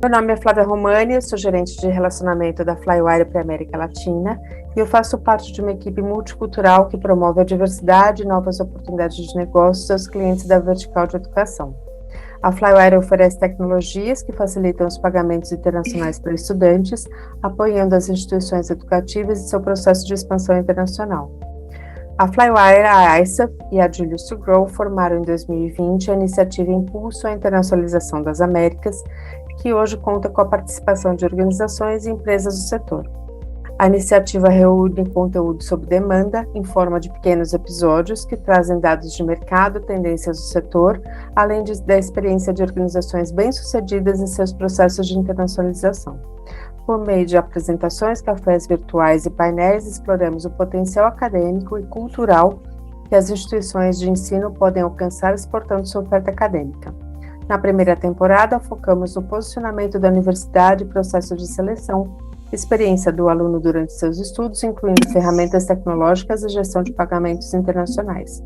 Meu nome é Flávia Romani, eu sou gerente de relacionamento da Flywire para a América Latina e eu faço parte de uma equipe multicultural que promove a diversidade e novas oportunidades de negócios aos clientes da vertical de educação. A Flywire oferece tecnologias que facilitam os pagamentos internacionais para estudantes, apoiando as instituições educativas em seu processo de expansão internacional. A Flywire, a ISAF e a Julius to Grow formaram em 2020 a iniciativa Impulso à Internacionalização das Américas, que hoje conta com a participação de organizações e empresas do setor. A iniciativa reúne conteúdo sob demanda, em forma de pequenos episódios que trazem dados de mercado, tendências do setor, além da experiência de organizações bem-sucedidas em seus processos de internacionalização. Por meio de apresentações, cafés virtuais e painéis, exploramos o potencial acadêmico e cultural que as instituições de ensino podem alcançar exportando sua oferta acadêmica. Na primeira temporada, focamos no posicionamento da universidade e processo de seleção, experiência do aluno durante seus estudos, incluindo ferramentas tecnológicas e gestão de pagamentos internacionais.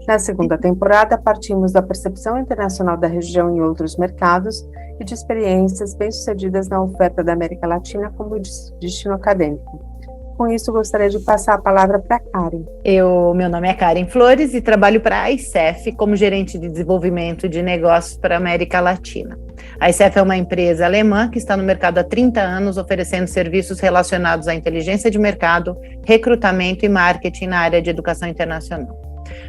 Na segunda temporada, partimos da percepção internacional da região em outros mercados e de experiências bem-sucedidas na oferta da América Latina como destino acadêmico. Com isso, gostaria de passar a palavra para a Karen. Meu nome é Karen Flores e trabalho para a ICEF como gerente de desenvolvimento de negócios para a América Latina. A ICEF é uma empresa alemã que está no mercado há 30 anos, oferecendo serviços relacionados à inteligência de mercado, recrutamento e marketing na área de educação internacional.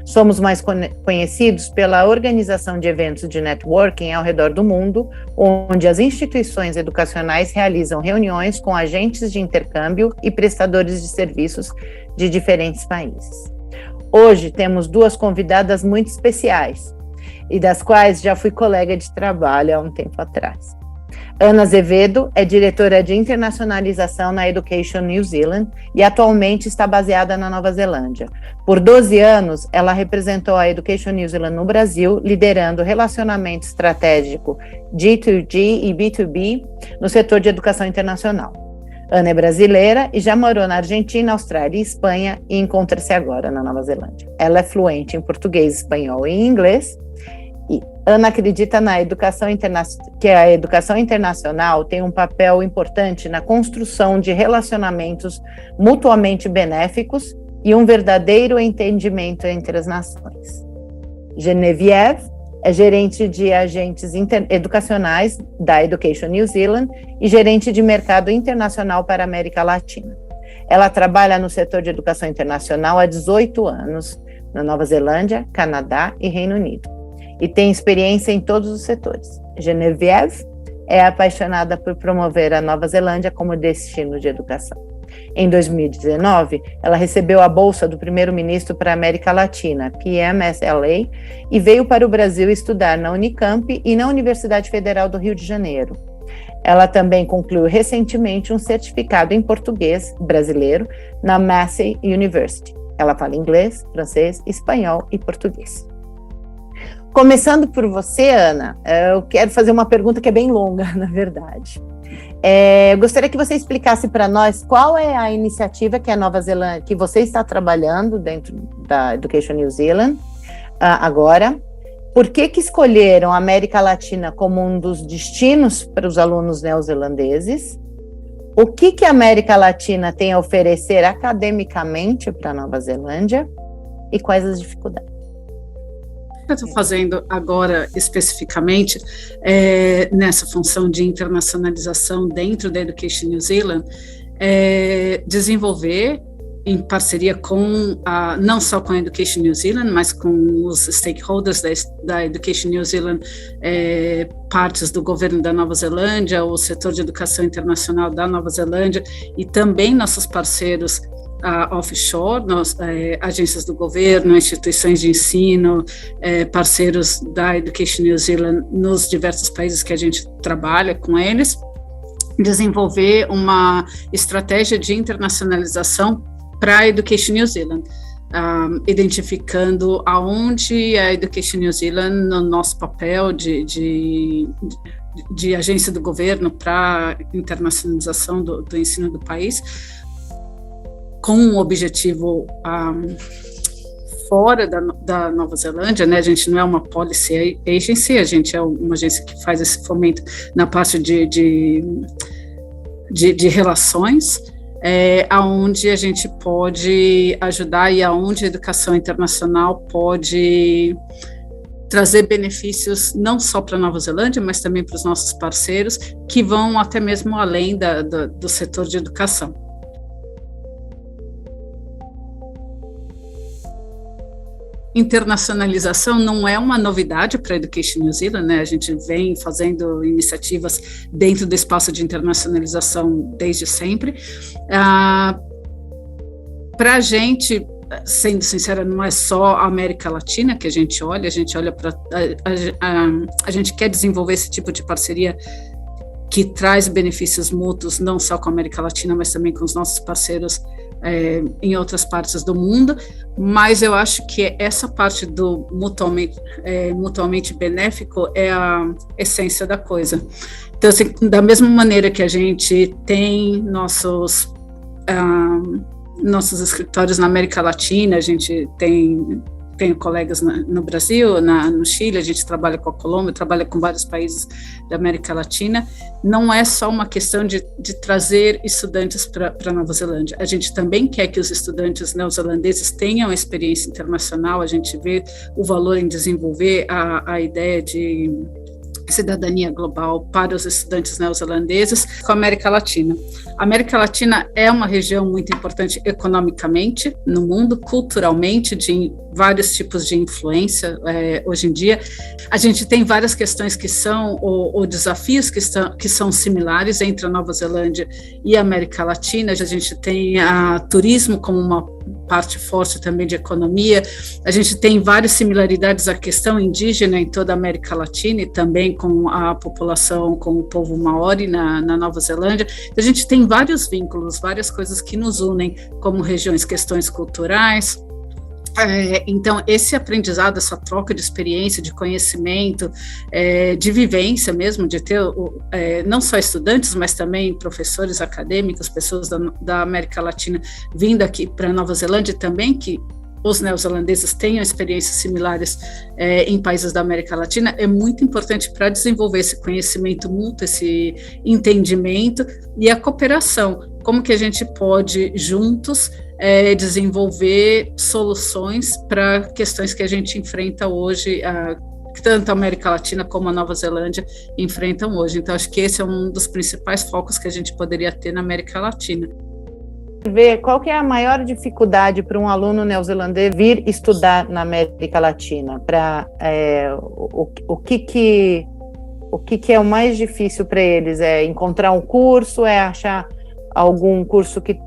Somos mais conhecidos pela organização de eventos de networking ao redor do mundo, onde as instituições educacionais realizam reuniões com agentes de intercâmbio e prestadores de serviços de diferentes países. Hoje temos duas convidadas muito especiais, e das quais já fui colega de trabalho há um tempo atrás. Ana Azevedo é diretora de internacionalização na Education New Zealand e atualmente está baseada na Nova Zelândia. Por 12 anos, ela representou a Education New Zealand no Brasil, liderando relacionamento estratégico G2G e B2B no setor de educação internacional. Ana é brasileira e já morou na Argentina, Austrália e Espanha e encontra-se agora na Nova Zelândia. Ela é fluente em português, espanhol e inglês. E Ana acredita que a educação internacional tem um papel importante na construção de relacionamentos mutuamente benéficos e um verdadeiro entendimento entre as nações. Genevieve é gerente de agentes educacionais da Education New Zealand e gerente de mercado internacional para a América Latina. Ela trabalha no setor de educação internacional há 18 anos, na Nova Zelândia, Canadá e Reino Unido, e tem experiência em todos os setores. Genevieve é apaixonada por promover a Nova Zelândia como destino de educação. Em 2019, ela recebeu a bolsa do primeiro-ministro para a América Latina, PMSLA, e veio para o Brasil estudar na Unicamp e na Universidade Federal do Rio de Janeiro. Ela também concluiu recentemente um certificado em português brasileiro na Massey University. Ela fala inglês, francês, espanhol e português. Começando por você, Ana, eu quero fazer uma pergunta que é bem longa, na verdade. Eu gostaria que você explicasse para nós qual é a iniciativa que a Nova Zelândia, que você está trabalhando dentro da Education New Zealand agora. Por que escolheram a América Latina como um dos destinos para os alunos neozelandeses? O que a América Latina tem a oferecer academicamente para a Nova Zelândia? E quais as dificuldades? Eu estou fazendo agora especificamente nessa função de internacionalização dentro da Education New Zealand, desenvolver em parceria com não só com a Education New Zealand, mas com os stakeholders da Education New Zealand, partes do governo da Nova Zelândia, o setor de educação internacional da Nova Zelândia e também nossos parceiros offshore, agências do governo, instituições de ensino, parceiros da Education New Zealand nos diversos países que a gente trabalha com eles, desenvolver uma estratégia de internacionalização para a Education New Zealand, identificando aonde a Education New Zealand, no nosso papel de agência do governo para internacionalização do ensino do país, com um objetivo fora da Nova Zelândia, né? A gente não é uma policy agency, a gente é uma agência que faz esse fomento na parte de relações, aonde a gente pode ajudar e aonde a educação internacional pode trazer benefícios não só para a Nova Zelândia, mas também para os nossos parceiros, que vão até mesmo além do setor de educação. Internacionalização não é uma novidade para a Education New Zealand, né? A gente vem fazendo iniciativas dentro do espaço de internacionalização desde sempre. Para a gente, sendo sincera, não é só a América Latina que a gente olha para... A gente quer desenvolver esse tipo de parceria que traz benefícios mútuos, não só com a América Latina, mas também com os nossos parceiros em outras partes do mundo, mas eu acho que essa parte do mutuamente benéfico é a essência da coisa. Então, assim, da mesma maneira que a gente tem nossos escritórios na América Latina, a gente tem colegas no Brasil, no Chile, a gente trabalha com a Colômbia, trabalha com vários países da América Latina. Não é só uma questão de trazer estudantes para Nova Zelândia. A gente também quer que os estudantes neozelandeses tenham experiência internacional, a gente vê o valor em desenvolver a ideia de cidadania global para os estudantes neozelandeses com a América Latina. A América Latina é uma região muito importante economicamente no mundo, culturalmente, de vários tipos de influência. Hoje em dia, a gente tem várias questões que são, ou desafios que são similares entre a Nova Zelândia e a América Latina. A gente tem turismo como uma parte forte também de economia. A gente tem várias similaridades à questão indígena em toda a América Latina e também com a população, com o povo maori na Nova Zelândia. A gente tem vários vínculos, várias coisas que nos unem como regiões, questões culturais. Então, esse aprendizado, essa troca de experiência, de conhecimento, de vivência mesmo, de ter não só estudantes, mas também professores acadêmicos, pessoas da América Latina vindo aqui para a Nova Zelândia também, que os neozelandeses tenham experiências similares em países da América Latina, é muito importante para desenvolver esse conhecimento mútuo, esse entendimento e a cooperação. Como que a gente pode, juntos, desenvolver soluções para questões que a gente enfrenta hoje, tanto a América Latina como a Nova Zelândia enfrentam hoje. Então, acho que esse é um dos principais focos que a gente poderia ter na América Latina. Ver qual que é a maior dificuldade para um aluno neozelandês vir estudar na América Latina, o que é o mais difícil para eles? É encontrar um curso, é achar algum curso que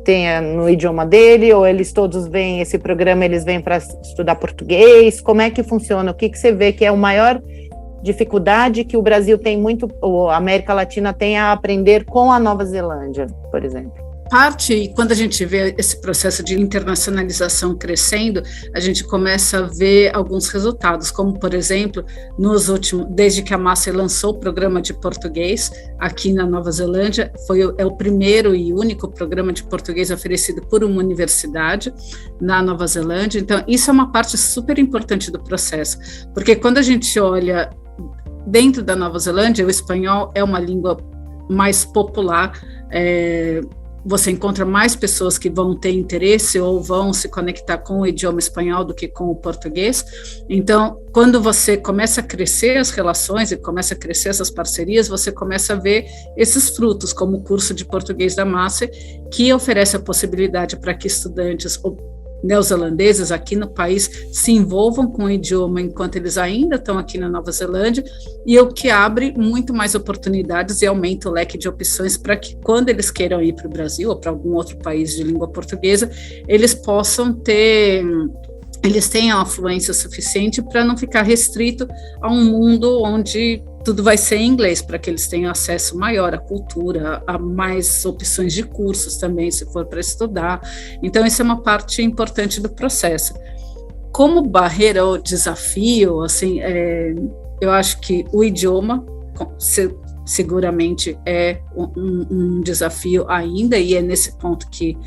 tenha no idioma dele, ou eles todos vêm, esse programa, eles vêm para estudar português? Como é que funciona? O que você vê que é a maior dificuldade que o Brasil tem muito, ou a América Latina tem a aprender com a Nova Zelândia, por exemplo? E quando a gente vê esse processo de internacionalização crescendo, a gente começa a ver alguns resultados, como, por exemplo, desde que a Massey lançou o programa de português aqui na Nova Zelândia, é o primeiro e único programa de português oferecido por uma universidade na Nova Zelândia. Então, isso é uma parte super importante do processo, porque quando a gente olha dentro da Nova Zelândia, o espanhol é uma língua mais popular, você encontra mais pessoas que vão ter interesse ou vão se conectar com o idioma espanhol do que com o português. Então, quando você começa a crescer as relações e começa a crescer essas parcerias, você começa a ver esses frutos, como o curso de português da Massey, que oferece a possibilidade para que estudantes neozelandeses aqui no país se envolvam com o idioma enquanto eles ainda estão aqui na Nova Zelândia, e o que abre muito mais oportunidades e aumenta o leque de opções para que, quando eles queiram ir para o Brasil ou para algum outro país de língua portuguesa, eles tenham a fluência suficiente para não ficar restrito a um mundo onde tudo vai ser em inglês, para que eles tenham acesso maior à cultura, a mais opções de cursos também, se for para estudar. Então, isso é uma parte importante do processo. Como barreira ou desafio, assim, eu acho que o idioma seguramente é um desafio ainda, e é nesse ponto que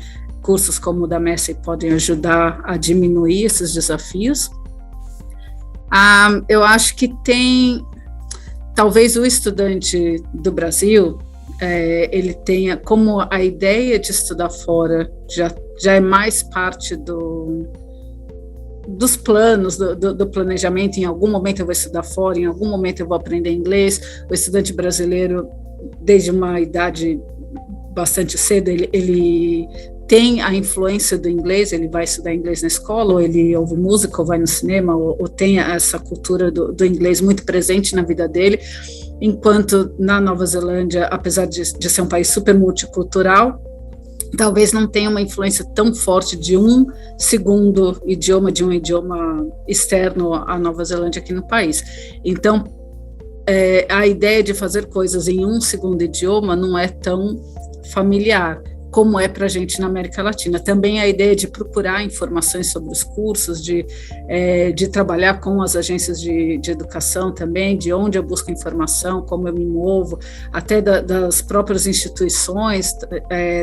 cursos como o da Massey podem ajudar a diminuir esses desafios. Eu acho que talvez o estudante do Brasil, ele tenha, como a ideia de estudar fora já é mais parte dos planos, do planejamento. Em algum momento eu vou estudar fora, em algum momento eu vou aprender inglês. O estudante brasileiro, desde uma idade bastante cedo, ele tem a influência do inglês, ele vai estudar inglês na escola, ou ele ouve música, ou vai no cinema, ou tem essa cultura do inglês muito presente na vida dele, enquanto na Nova Zelândia, apesar de ser um país super multicultural, talvez não tenha uma influência tão forte de um segundo idioma, de um idioma externo à Nova Zelândia aqui no país. Então, a ideia de fazer coisas em um segundo idioma não é tão familiar como é para a gente na América Latina. Também a ideia de procurar informações sobre os cursos, de trabalhar com as agências de educação também, de onde eu busco informação, como eu me movo, até das próprias instituições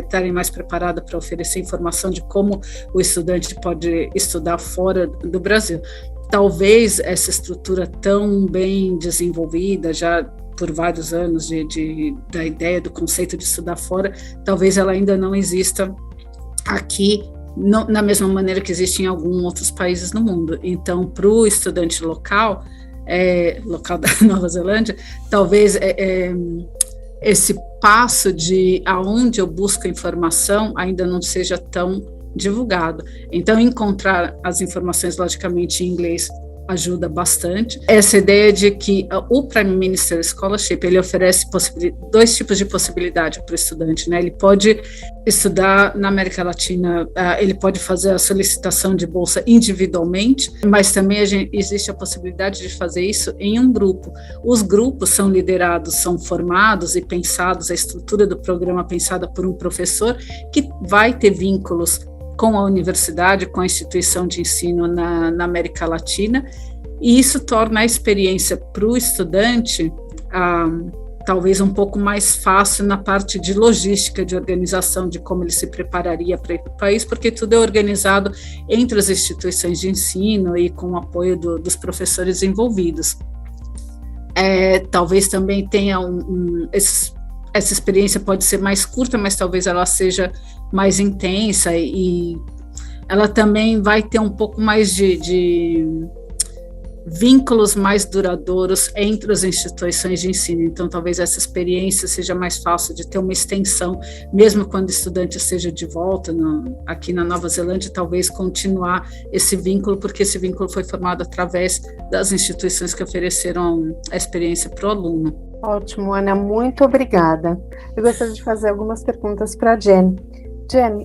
estarem mais preparadas para oferecer informação de como o estudante pode estudar fora do Brasil. Talvez essa estrutura tão bem desenvolvida, já por vários anos da ideia, do conceito de estudar fora, talvez ela ainda não exista aqui na mesma maneira que existe em alguns outros países no mundo. Então, para o estudante local da Nova Zelândia, talvez esse passo de aonde eu busco informação ainda não seja tão divulgado. Então, encontrar as informações, logicamente, em inglês ajuda bastante. Essa ideia de que o Prime Minister Scholarship, ele oferece dois tipos de possibilidade para o estudante, né? Ele pode estudar na América Latina, ele pode fazer a solicitação de bolsa individualmente, mas também existe a possibilidade de fazer isso em um grupo. Os grupos são liderados, são formados e pensados, a estrutura do programa pensada por um professor que vai ter vínculos com a universidade, com a instituição de ensino na América Latina, e isso torna a experiência para o estudante talvez um pouco mais fácil na parte de logística, de organização, de como ele se prepararia para ir para o país, porque tudo é organizado entre as instituições de ensino e com o apoio dos professores envolvidos. Talvez também tenha essa experiência pode ser mais curta, mas talvez ela seja mais intensa, e ela também vai ter um pouco mais de vínculos mais duradouros entre as instituições de ensino. Então, talvez essa experiência seja mais fácil de ter uma extensão, mesmo quando o estudante esteja de volta aqui na Nova Zelândia, talvez continuar esse vínculo, porque esse vínculo foi formado através das instituições que ofereceram a experiência para o aluno. Ótimo, Ana, muito obrigada. Eu gostaria de fazer algumas perguntas para a Jenny. Jenny,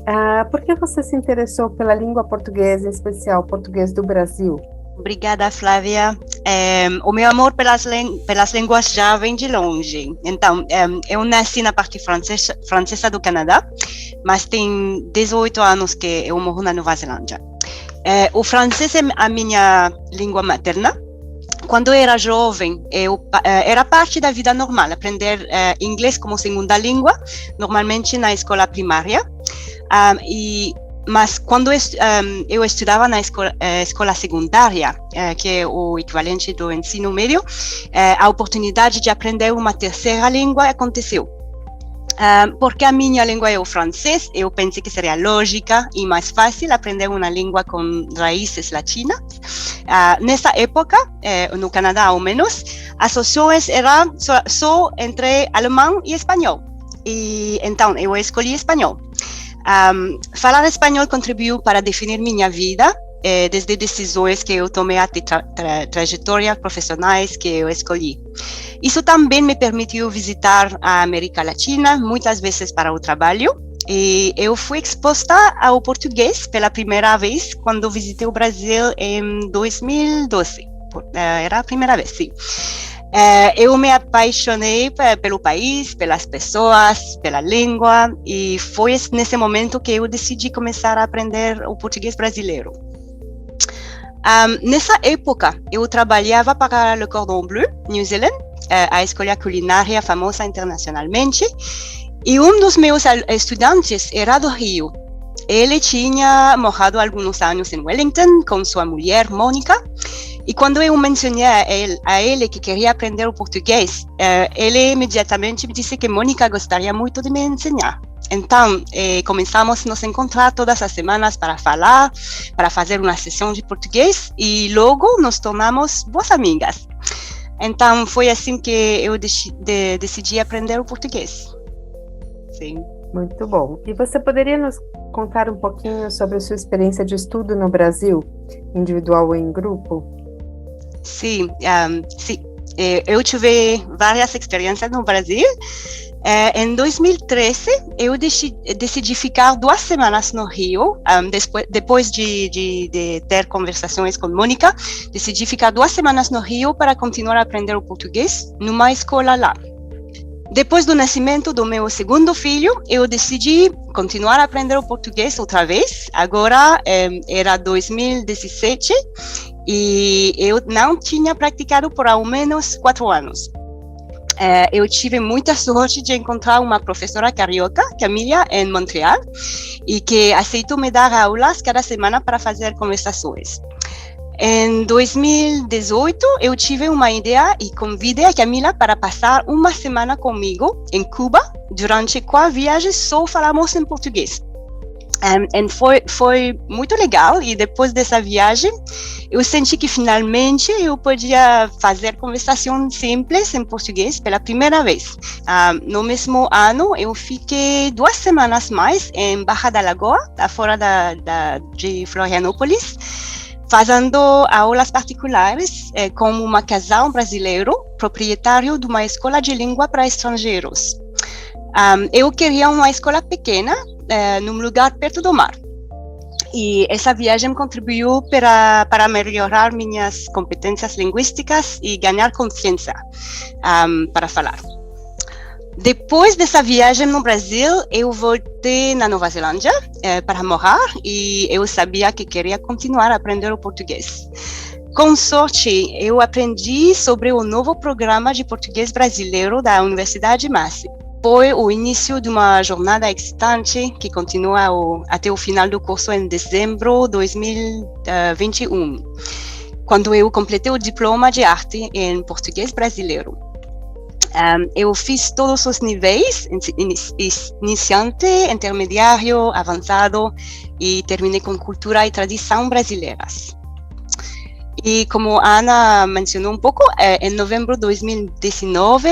por que você se interessou pela língua portuguesa, em especial português do Brasil? Obrigada, Flávia. O meu amor pelas línguas já vem de longe. Então, eu nasci na parte francesa do Canadá, mas tem 18 anos que eu moro na Nova Zelândia. O francês é a minha língua materna. Quando eu era jovem, era parte da vida normal, aprender inglês como segunda língua, normalmente na escola primária. Mas quando eu estudava na escola secundária, que é o equivalente do ensino médio, a oportunidade de aprender uma terceira língua aconteceu. Porque a minha língua é o francês, eu pensei que seria lógica e mais fácil aprender uma língua com raízes latinas. Nessa época, no Canadá ao menos, as opções eram só entre alemão e espanhol. E então eu escolhi espanhol. Falar espanhol contribuiu para definir minha vida, desde decisões que eu tomei até trajetórias profissionais que eu escolhi. Isso também me permitiu visitar a América Latina, muitas vezes para o trabalho, e eu fui exposta ao português pela primeira vez quando visitei o Brasil em 2012. Era a primeira vez, sim. Eu me apaixonei pelo país, pelas pessoas, pela língua, e foi nesse momento que eu decidi começar a aprender o português brasileiro. Nessa época, eu trabalhava para Le Cordon Bleu, New Zealand, a escola culinária famosa internacionalmente, e um dos meus estudantes era do Rio. Ele tinha morado há alguns anos em Wellington com sua mulher, Mônica, e quando eu mencionei a ele que queria aprender o português, ele imediatamente me disse que Mônica gostaria muito de me ensinar. Então, começamos a nos encontrar todas as semanas para falar, para fazer uma sessão de português, e logo nos tornamos boas amigas. Então, foi assim que eu decidi aprender o português. Sim. Muito bom. E você poderia nos contar um pouquinho sobre a sua experiência de estudo no Brasil, individual ou em grupo? Sim, sim. Eu tive várias experiências no Brasil. Em 2013, eu decidi ficar 2 semanas no Rio, depois de ter conversações com Mônica, decidi ficar 2 semanas no Rio para continuar a aprender o português numa escola lá. Depois do nascimento do meu segundo filho, eu decidi continuar a aprender o português outra vez. Agora era 2017 e eu não tinha praticado por ao menos 4 anos. Eu tive muita sorte de encontrar uma professora carioca, Camila, em Montreal, e que aceitou me dar aulas cada semana para fazer conversações. Em 2018, eu tive uma ideia e convidei a Camila para passar uma semana comigo em Cuba, durante qual viagem só falamos em português. Foi muito legal, e depois dessa viagem eu senti que finalmente eu podia fazer conversação simples em português pela primeira vez. No mesmo ano eu fiquei 2 semanas mais em Barra da Lagoa, fora de Florianópolis, fazendo aulas particulares com um casal brasileiro, proprietário de uma escola de língua para estrangeiros. Eu queria uma escola pequena, num lugar perto do mar. E essa viagem contribuiu para melhorar minhas competências linguísticas e ganhar confiança para falar. Depois dessa viagem no Brasil, eu voltei na Nova Zelândia para morar, e eu sabia que queria continuar a aprender o português. Com sorte, eu aprendi sobre o novo programa de português brasileiro da Universidade Massey. Foi o início de uma jornada excitante que continua até o final do curso em dezembro de 2021, quando eu completei o diploma de arte em português brasileiro. Eu fiz todos os níveis, iniciante, intermediário, avançado, e terminei com cultura e tradição brasileiras. E como a Ana mencionou um pouco, em novembro de 2019,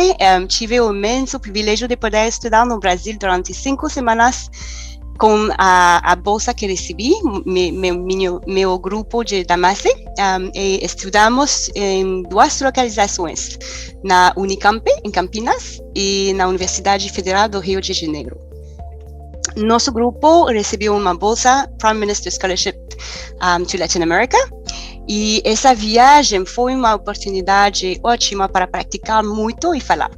tive o imenso privilégio de poder estudar no Brasil durante 5 semanas com a bolsa que recebi, meu grupo da Massey, e estudamos em 2 localizações, na Unicamp, em Campinas, e na Universidade Federal do Rio de Janeiro. Nosso grupo recebeu uma bolsa Prime Minister Scholarship to Latin America, e essa viagem foi uma oportunidade ótima para praticar muito e falar.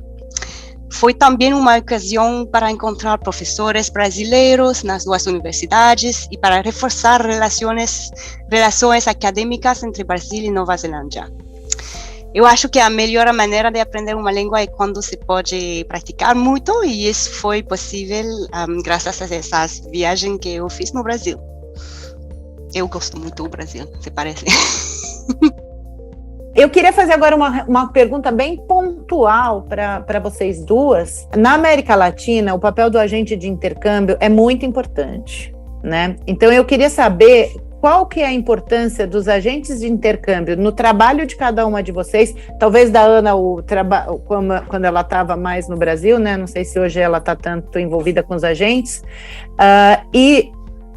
Foi também uma ocasião para encontrar professores brasileiros nas 2 universidades e para reforçar relações acadêmicas entre Brasil e Nova Zelândia. Eu acho que a melhor maneira de aprender uma língua é quando se pode praticar muito, e isso foi possível graças a essas viagens que eu fiz no Brasil. Eu gosto muito do Brasil, se parece. Eu queria fazer agora uma pergunta bem pontual para vocês duas. Na América Latina, o papel do agente de intercâmbio é muito importante, né? Então, eu queria saber qual que é a importância dos agentes de intercâmbio no trabalho de cada uma de vocês. Talvez da Ana, quando ela estava mais no Brasil, né? Não sei se hoje ela está tanto envolvida com os agentes.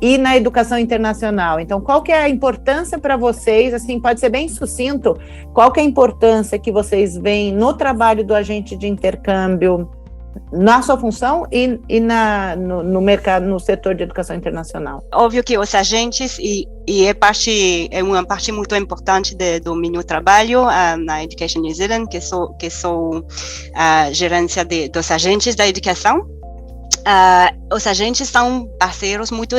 E na educação internacional. Então, qual que é a importância para vocês, assim, pode ser bem sucinto, qual que é a importância que vocês veem no trabalho do agente de intercâmbio, na sua função e no mercado, no setor de educação internacional? Óbvio que os agentes, e é uma parte muito importante do meu trabalho na Education New Zealand, que sou a gerência dos agentes da educação. os agentes são parceiros muito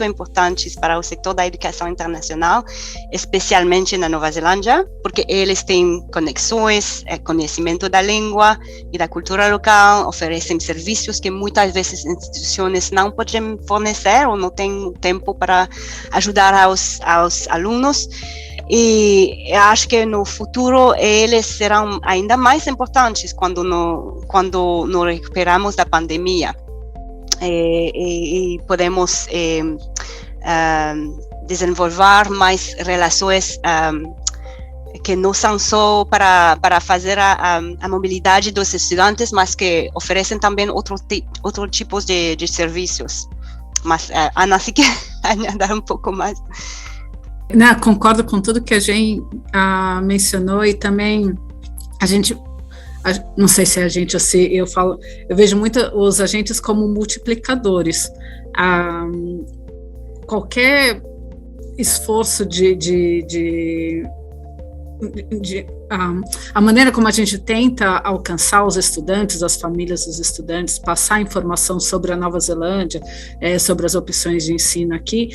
importantes para o setor da educação internacional, especialmente na Nova Zelândia, porque eles têm conexões, conhecimento da língua e da cultura local, oferecem serviços que muitas vezes instituições não podem fornecer ou não têm tempo para ajudar aos alunos. E eu acho que no futuro eles serão ainda mais importantes quando nos recuperamos da pandemia. E podemos desenvolver mais relações que não são só para fazer a mobilidade dos estudantes, mas que oferecem também outros tipos de serviços. Mas Ana, se quer añadir um pouco mais. Não, concordo com tudo que a gente mencionou, e também a gente, não sei se é a gente ou se eu vejo muito os agentes como multiplicadores. Qualquer esforço a maneira como a gente tenta alcançar os estudantes, as famílias dos estudantes, passar informação sobre a Nova Zelândia, sobre as opções de ensino aqui,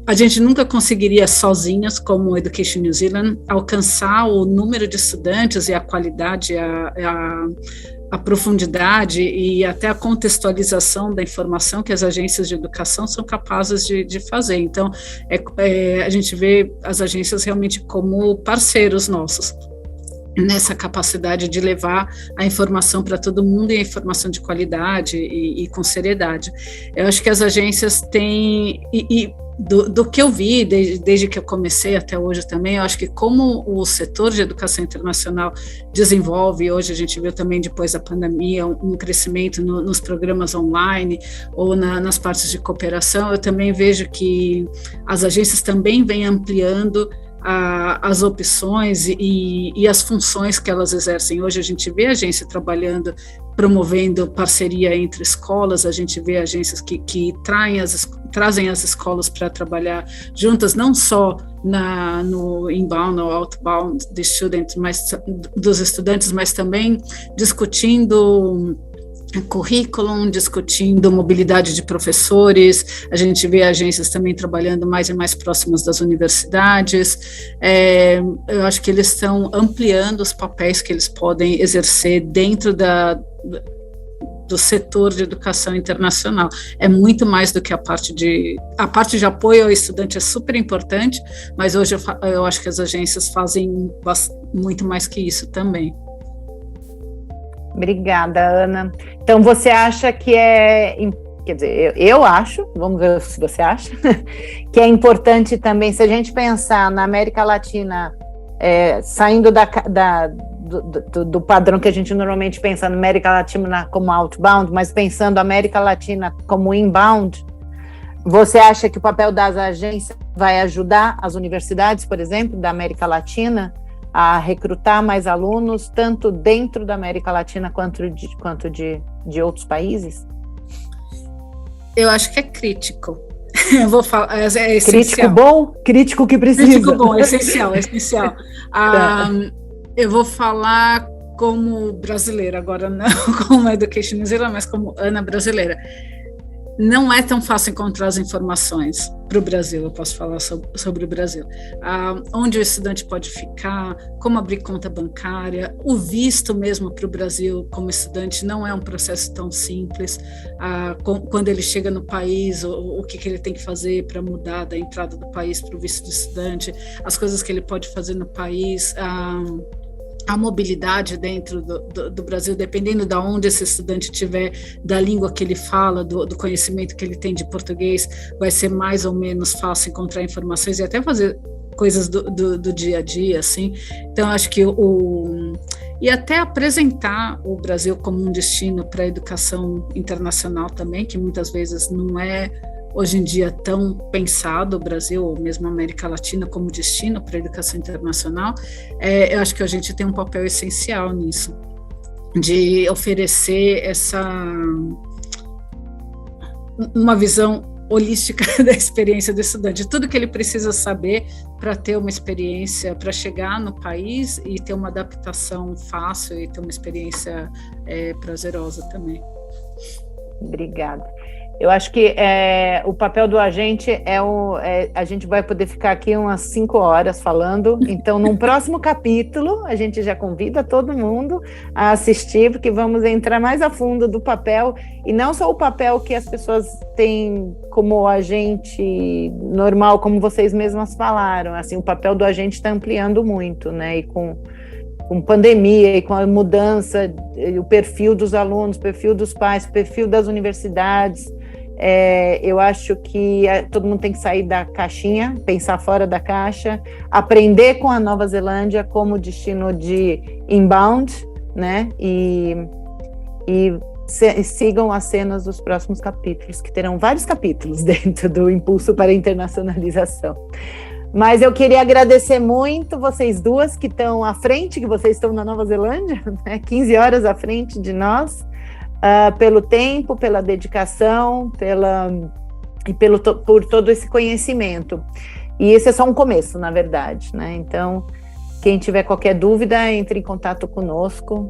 a gente nunca conseguiria sozinhas, como o Education New Zealand, alcançar o número de estudantes e a qualidade, a profundidade e até a contextualização da informação que as agências de educação são capazes de fazer. Então, a gente vê as agências realmente como parceiros nossos, nessa capacidade de levar a informação para todo mundo, e a informação de qualidade e com seriedade. Eu acho que as agências têm, do que eu vi desde que eu comecei até hoje também, eu acho que como o setor de educação internacional desenvolve, hoje a gente viu também depois da pandemia um crescimento nos programas online ou nas partes de cooperação, eu também vejo que as agências também vêm ampliando as opções e as funções que elas exercem. Hoje a gente vê a agência trabalhando, promovendo parceria entre escolas, a gente vê agências que trazem as escolas para trabalhar juntas, não só no inbound ou outbound dos estudantes, mas também discutindo currículo, discutindo mobilidade de professores. A gente vê agências também trabalhando mais e mais próximas das universidades. Eu acho que eles estão ampliando os papéis que eles podem exercer dentro do setor de educação internacional. É muito mais do que a parte de apoio ao estudante é super importante, mas hoje eu acho que as agências fazem muito mais que isso também. Obrigada, Ana. Então, você acha que quer dizer, eu acho, vamos ver se você acha, que é importante também, se a gente pensar na América Latina, saindo do padrão que a gente normalmente pensa na América Latina como outbound, mas pensando a América Latina como inbound, você acha que o papel das agências vai ajudar as universidades, por exemplo, da América Latina, a recrutar mais alunos, tanto dentro da América Latina quanto de outros países? Eu acho que é crítico. Eu vou falar, é essencial. Crítico bom? Crítico que precisa. Crítico bom, é essencial. Eu vou falar como brasileira, agora não como Education New Zealand, mas como Ana brasileira. Não é tão fácil encontrar as informações para o Brasil, eu posso falar sobre o Brasil. Onde o estudante pode ficar, como abrir conta bancária, o visto mesmo para o Brasil como estudante não é um processo tão simples. Quando ele chega no país, o que ele tem que fazer para mudar da entrada do país para o visto do estudante, as coisas que ele pode fazer no país, a mobilidade dentro do Brasil, dependendo de onde esse estudante estiver, da língua que ele fala, do conhecimento que ele tem de português, vai ser mais ou menos fácil encontrar informações e até fazer coisas do dia a dia, assim. Então, acho que e até apresentar o Brasil como um destino para a educação internacional também, que muitas vezes não é hoje em dia tão pensado o Brasil, ou mesmo a América Latina, como destino para a educação internacional. Eu acho que a gente tem um papel essencial nisso, de oferecer uma visão holística da experiência do estudante, tudo que ele precisa saber para ter uma experiência, para chegar no país e ter uma adaptação fácil e ter uma experiência prazerosa também. Obrigada. Eu acho que o papel do agente a gente vai poder ficar aqui umas 5 horas falando, então num próximo capítulo a gente já convida todo mundo a assistir, porque vamos entrar mais a fundo do papel, e não só o papel que as pessoas têm como agente normal, como vocês mesmas falaram, assim, o papel do agente está ampliando muito, né, e com pandemia e com a mudança, o perfil dos alunos, o perfil dos pais, o perfil das universidades, eu acho que todo mundo tem que sair da caixinha, pensar fora da caixa, aprender com a Nova Zelândia como destino de inbound, né? E sigam as cenas dos próximos capítulos, que terão vários capítulos dentro do Impulso para a Internacionalização. Mas eu queria agradecer muito vocês duas que estão à frente, que vocês estão na Nova Zelândia, né? 15 horas à frente de nós, pelo tempo, pela dedicação, por todo esse conhecimento. E esse é só um começo, na verdade, né? Então, quem tiver qualquer dúvida, entre em contato conosco.